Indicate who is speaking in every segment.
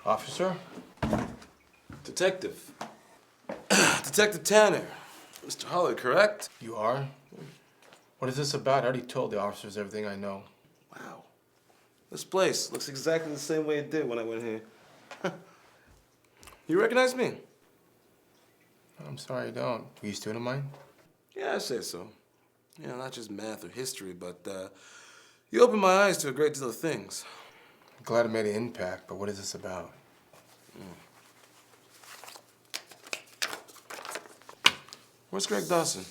Speaker 1: Officer?
Speaker 2: Detective. Detective Tanner. Mr. Holler, correct?
Speaker 1: You are? What is this about? I already told the officers everything I know.
Speaker 2: Wow. This place looks exactly the same way it did when I went here. You recognize me?
Speaker 1: I'm sorry I don't. Were you a student of mine?
Speaker 2: Yeah, I say so. You know, not just math or history, but you opened my eyes to a great deal of things.
Speaker 1: I'm glad it made an impact, but what is this about?
Speaker 2: Where's Greg Dawson?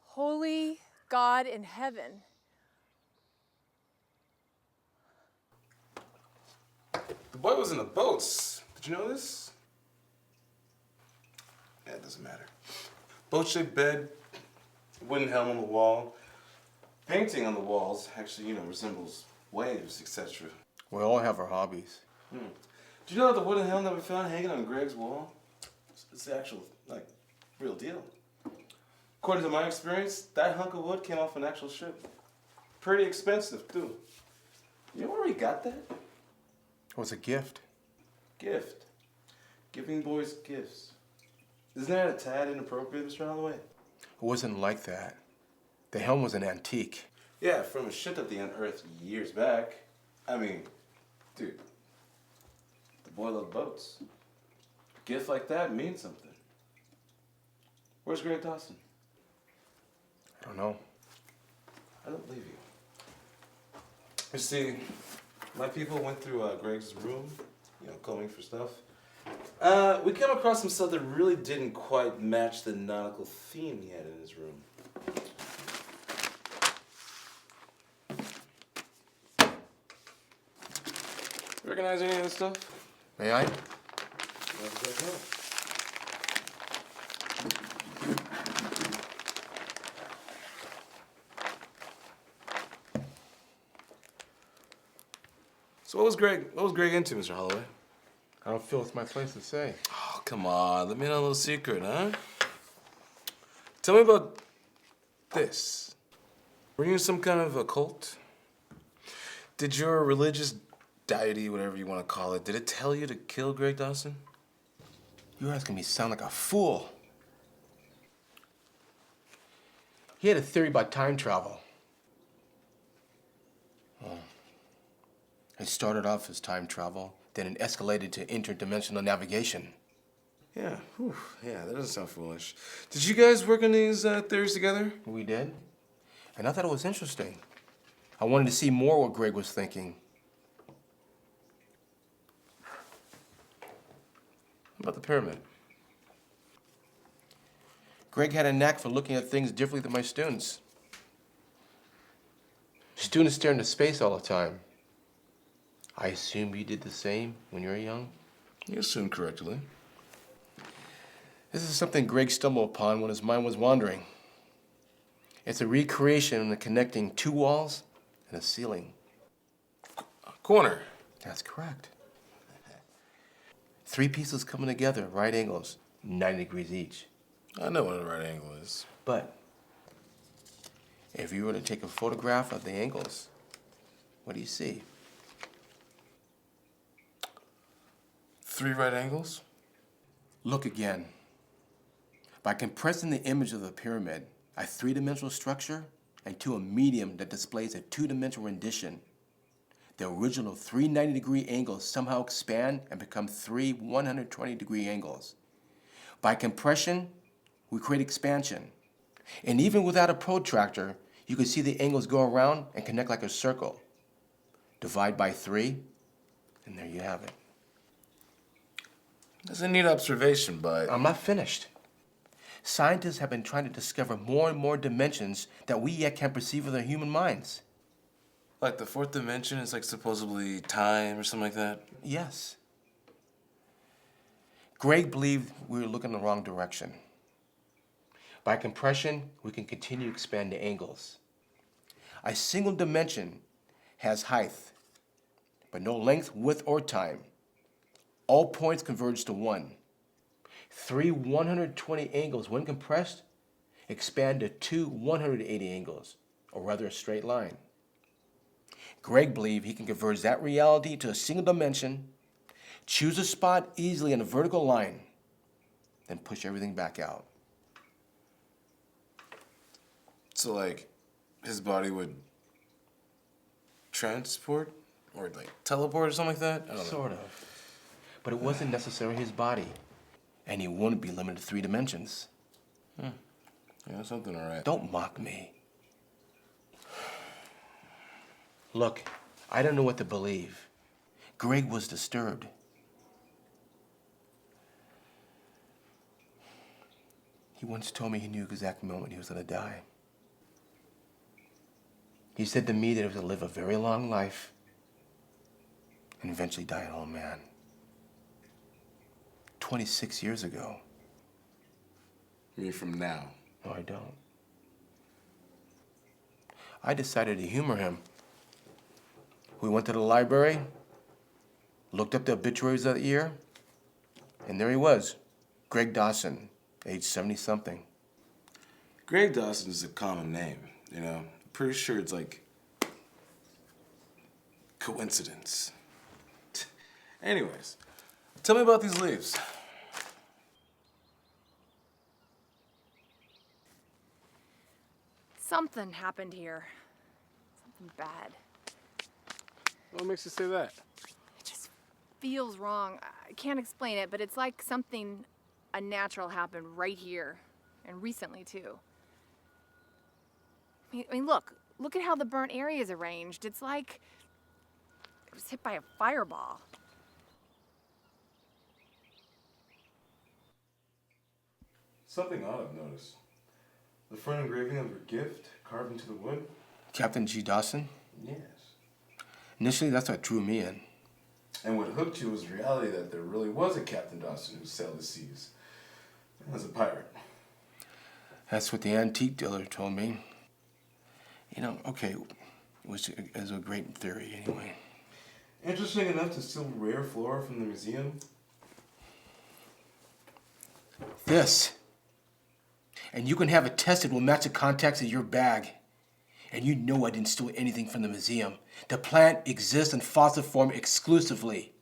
Speaker 3: Holy God in heaven.
Speaker 2: The boy was in the boats. Did you know this? Yeah, it doesn't matter. Boat-shaped bed, wooden helm on the wall. Painting on the walls actually, resembles waves, etc.
Speaker 1: We all have our hobbies.
Speaker 2: Do you know that the wooden helm that we found hanging on Greg's wall? It's the actual, real deal. According to my experience, that hunk of wood came off an actual ship. Pretty expensive, too. You know where he got that?
Speaker 1: It was a gift.
Speaker 2: Gift. Giving boys gifts. Isn't that a tad inappropriate, Mr. Holloway?
Speaker 1: It wasn't like that. The helm was an antique.
Speaker 2: Yeah, from a ship that they unearthed years back. I mean, dude, the boy loved boats. A gift like that means something. Where's Greg Dawson?
Speaker 1: I don't know.
Speaker 2: I don't believe you. You see, my people went through Greg's room, combing for stuff. We came across some stuff that really didn't quite match the nautical theme he had in his room. You recognize any of this stuff?
Speaker 1: May I?
Speaker 2: So what was Greg into, Mr. Holloway?
Speaker 1: I don't feel it's my place to say.
Speaker 2: Oh, come on. Let me know a little secret, huh? Tell me about this. Were you in some kind of a cult? Did your religious deity, whatever you want to call it, did it tell you to kill Greg Dawson?
Speaker 1: You're asking me to sound like a fool. He had a theory about time travel. It started off as time travel, then it escalated to interdimensional navigation.
Speaker 2: Yeah, yeah, that doesn't sound foolish. Did you guys work on these theories together?
Speaker 1: We did. And I thought it was interesting. I wanted to see more what Greg was thinking.
Speaker 2: What about the pyramid?
Speaker 1: Greg had a knack for looking at things differently than my students. Students stare into space all the time. I assume you did the same when you were young?
Speaker 2: You assumed correctly.
Speaker 1: This is something Greg stumbled upon when his mind was wandering. It's a recreation of connecting two walls and a ceiling.
Speaker 2: A corner.
Speaker 1: That's correct. Three pieces coming together at right angles, 90 degrees each.
Speaker 2: I know what a right angle is.
Speaker 1: But if you were to take a photograph of the angles, what do you see?
Speaker 2: 3 right angles?
Speaker 1: Look again. By compressing the image of the pyramid, a three-dimensional structure, into a medium that displays a two-dimensional rendition, the original 3 90-degree angles somehow expand and become 3 120-degree angles. By compression, we create expansion. And even without a protractor, you can see the angles go around and connect like a circle. Divide by 3, and there you have it.
Speaker 2: That's a neat observation, but...
Speaker 1: I'm not finished. Scientists have been trying to discover more and more dimensions that we yet can't perceive with our human minds.
Speaker 2: Like the 4th dimension is supposedly time or something like that?
Speaker 1: Yes. Greg believed we were looking in the wrong direction. By compression, we can continue to expand the angles. A single dimension has height, but no length, width, or time. All points converge to one. Three 120 angles, when compressed, expand to two 180 angles, or rather a straight line. Greg believed he can converge that reality to a single dimension, choose a spot easily in a vertical line, then push everything back out.
Speaker 2: So, like, his body would transport or, like, teleport or something like that? I don't know.
Speaker 1: Sort of. But it wasn't necessarily his body, and he wouldn't be limited to 3 dimensions.
Speaker 2: Yeah, something all right.
Speaker 1: Don't mock me. Look, I don't know what to believe. Greg was disturbed. He once told me he knew the exact moment he was going to die. He said to me that he was going to live a very long life and eventually die an old man. 26 years ago.
Speaker 2: You mean from now?
Speaker 1: No, I don't. I decided to humor him. We went to the library, looked up the obituaries of the year, and there he was, Greg Dawson, age 70-something.
Speaker 2: Greg Dawson is a common name, you know? Pretty sure it's like coincidence. Anyways, tell me about these leaves.
Speaker 3: Something happened here. Something bad.
Speaker 2: What makes you say that?
Speaker 3: It just feels wrong. I can't explain it, but it's like something unnatural happened right here, and recently too. I mean, look at how the burnt area is arranged. It's like it was hit by a fireball.
Speaker 2: Something odd I've noticed. The front engraving of her gift carved into the wood?
Speaker 1: Captain G. Dawson?
Speaker 2: Yes.
Speaker 1: Initially, that's what drew me in.
Speaker 2: And what hooked you was the reality that there really was a Captain Dawson who sailed the seas as a pirate.
Speaker 1: That's what the antique dealer told me. You know, okay, it was a great theory anyway.
Speaker 2: Interesting enough to steal rare flora from the museum?
Speaker 1: This. And you can have it tested will match the contacts in your bag. And you know I didn't steal anything from the museum. The plant exists in fossil form exclusively.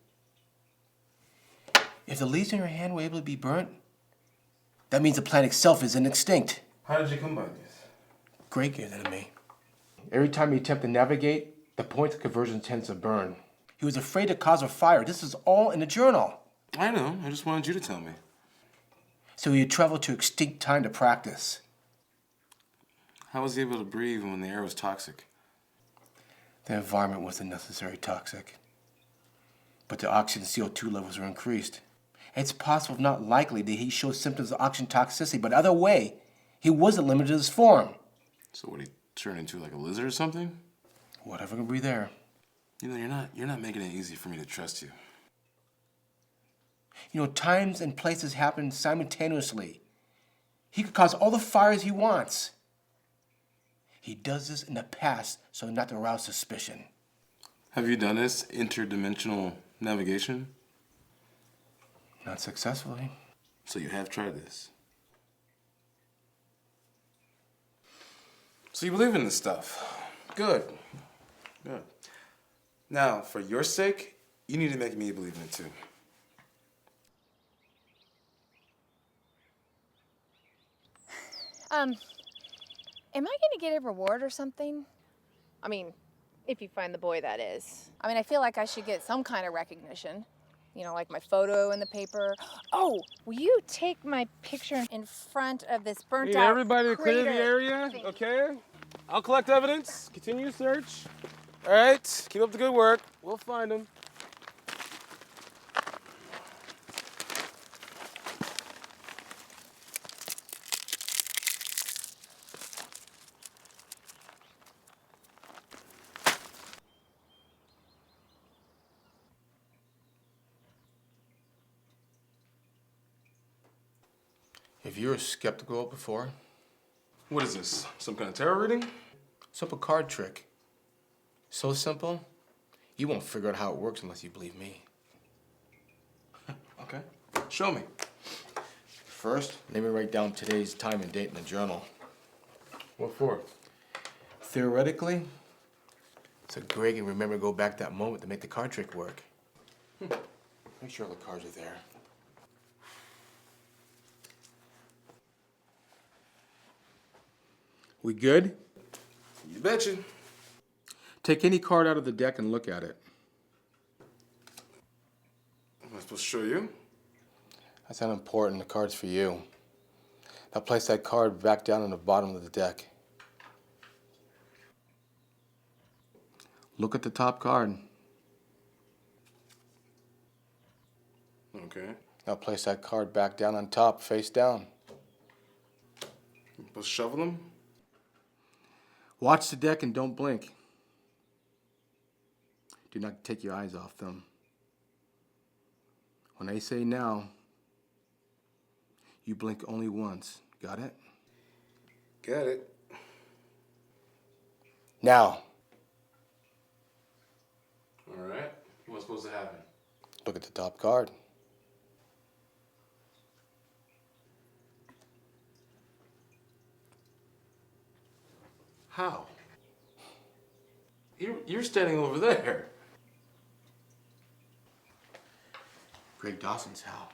Speaker 1: If the leaves in your hand were able to be burnt, that means the plant itself isn't extinct.
Speaker 2: How did you come by this?
Speaker 1: Greg gave that to me. Every time you attempt to navigate, the point of conversion tends to burn. He was afraid to cause a fire. This is all in the journal.
Speaker 2: I know. I just wanted you to tell me.
Speaker 1: So he traveled to extinct time to practice.
Speaker 2: How was he able to breathe when the air was toxic?
Speaker 1: The environment wasn't necessarily toxic, but the oxygen and CO2 levels were increased. It's possible, if not likely, that he showed symptoms of oxygen toxicity, but either way, he wasn't limited to his form.
Speaker 2: So what, he turned into like a lizard or something?
Speaker 1: Whatever could be there.
Speaker 2: You know, you're not making it easy for me to trust you.
Speaker 1: You know, times and places happen simultaneously. He could cause all the fires he wants. He does this in the past so not to arouse suspicion.
Speaker 2: Have you done this interdimensional navigation?
Speaker 1: Not successfully.
Speaker 2: So you have tried this. So you believe in this stuff. Good. Good. Now, for your sake, you need to make me believe in it too.
Speaker 3: Am I gonna get a reward or something? I mean, if you find the boy, that is. I mean, I feel like I should get some kind of recognition. You know, like my photo in the paper. Oh, will you take my picture in front of this burnt out
Speaker 4: everybody to clear the area,
Speaker 3: thing?
Speaker 4: okay? I'll collect evidence, continue search. All right, keep up the good work. We'll find him.
Speaker 1: If you were skeptical before,
Speaker 2: What is this? Some kind of tarot reading?
Speaker 1: simple card trick. So simple, you won't figure out how it works unless you believe me.
Speaker 2: Show me.
Speaker 1: First, let me write down today's time and date in the journal.
Speaker 2: What for?
Speaker 1: Theoretically, so Greg can remember to go back that moment to make the card trick work. Make sure all the cards are there. We good?
Speaker 2: You betcha.
Speaker 1: Take any card out of the deck and look at it.
Speaker 2: Am I supposed to show you?
Speaker 1: That's not important. The card's for you. Now place that card back down on the bottom of the deck. Look at the top card.
Speaker 2: Okay.
Speaker 1: Now place that card back down on top, face down.
Speaker 2: I'm supposed to shovel them?
Speaker 1: Watch the deck and don't blink. Do not take your eyes off them. When I say now, you blink only once. Got it?
Speaker 2: Got it.
Speaker 1: Now,
Speaker 2: All right. What's supposed to happen?
Speaker 1: look at the top card.
Speaker 2: How? You're standing over there.
Speaker 1: Greg Dawson's how.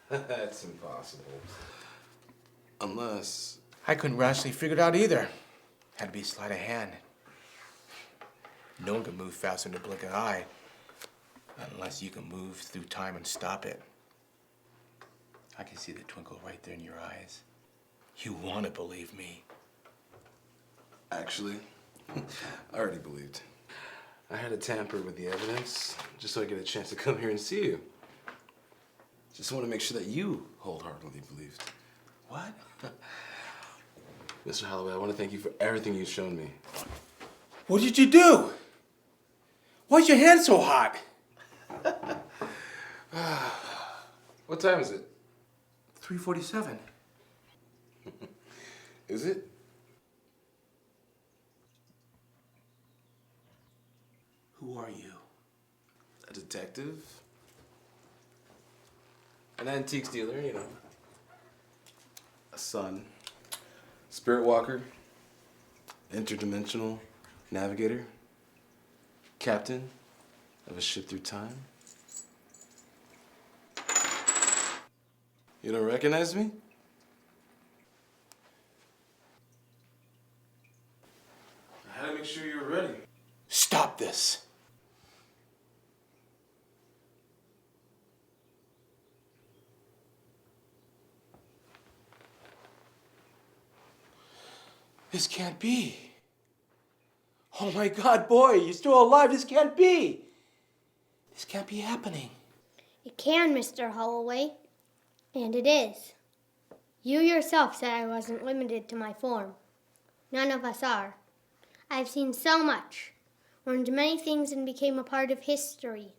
Speaker 2: That's impossible. Unless...
Speaker 1: I couldn't rationally figure it out either. Had to be sleight of hand. No one can move faster than the blink of an eye, unless you can move through time and stop it. I can see the twinkle right there in your eyes. You want to believe me.
Speaker 2: Actually, I already believed. I had to tamper with the evidence just so I get a chance to come here and see you. Just want to make sure that you wholeheartedly believed.
Speaker 1: What?
Speaker 2: Mr. Holloway, I want to thank you for everything you've shown me.
Speaker 1: What did you do? Why's your hand so hot?
Speaker 2: What time is it?
Speaker 1: 3:47.
Speaker 2: Is it?
Speaker 1: Who are you?
Speaker 2: A detective? An antiques dealer, you know. A son. Spirit walker. Interdimensional navigator. Captain of a ship through time. You don't recognize me? I had to make sure you were ready.
Speaker 1: Stop this. This can't be. Oh my God, boy, you're still alive. This can't be. This can't be happening.
Speaker 5: It can, Mr. Holloway. And it is. You yourself said I wasn't limited to my form. None of us are. I've seen so much, learned many things, and became a part of history.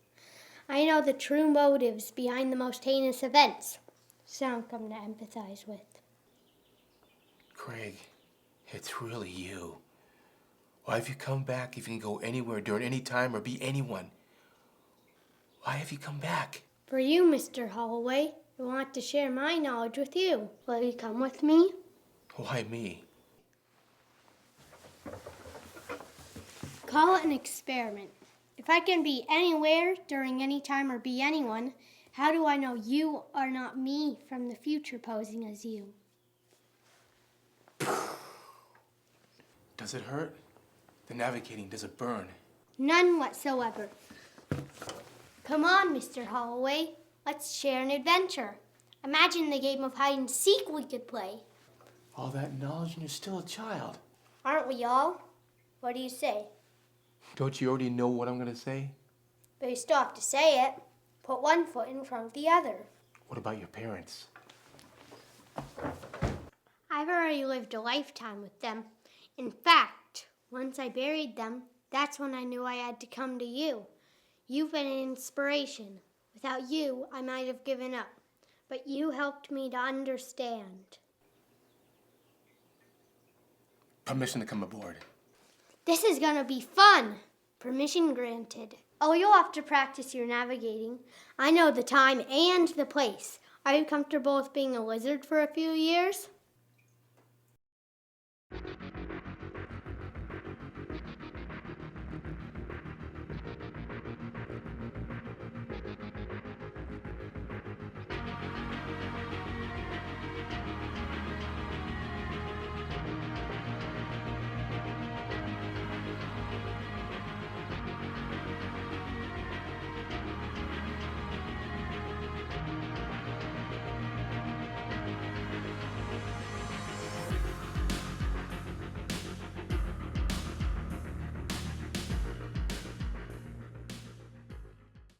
Speaker 5: I know the true motives behind the most heinous events. Sound come to empathize with.
Speaker 1: Craig, it's really you. Why have you come back if you can go anywhere during any time or be anyone? Why have you come back?
Speaker 5: For you, Mr. Holloway, I want to share my knowledge with you. Will you come with me?
Speaker 1: Why me?
Speaker 5: Call it an experiment. If I can be anywhere during any time or be anyone, how do I know you are not me from the future posing as you?
Speaker 1: Does it hurt? The navigating, does it burn?
Speaker 5: None whatsoever. Come on, Mr. Holloway. Let's share an adventure. Imagine the game of hide and seek we could play.
Speaker 1: All that knowledge and you're still a child.
Speaker 5: Aren't we all? What do you say?
Speaker 1: Don't you already know what I'm going to say?
Speaker 5: But you still have to say it. Put one foot in front of the other.
Speaker 1: What about your parents?
Speaker 5: I've already lived a lifetime with them. In fact, once I buried them, that's when I knew I had to come to you. You've been an inspiration. Without you, I might have given up. But you helped me to understand.
Speaker 1: Permission to come aboard.
Speaker 5: This is gonna be fun. Permission granted. Oh, you'll have to practice your navigating. I know the time and the place. Are you comfortable with being a lizard for a few years?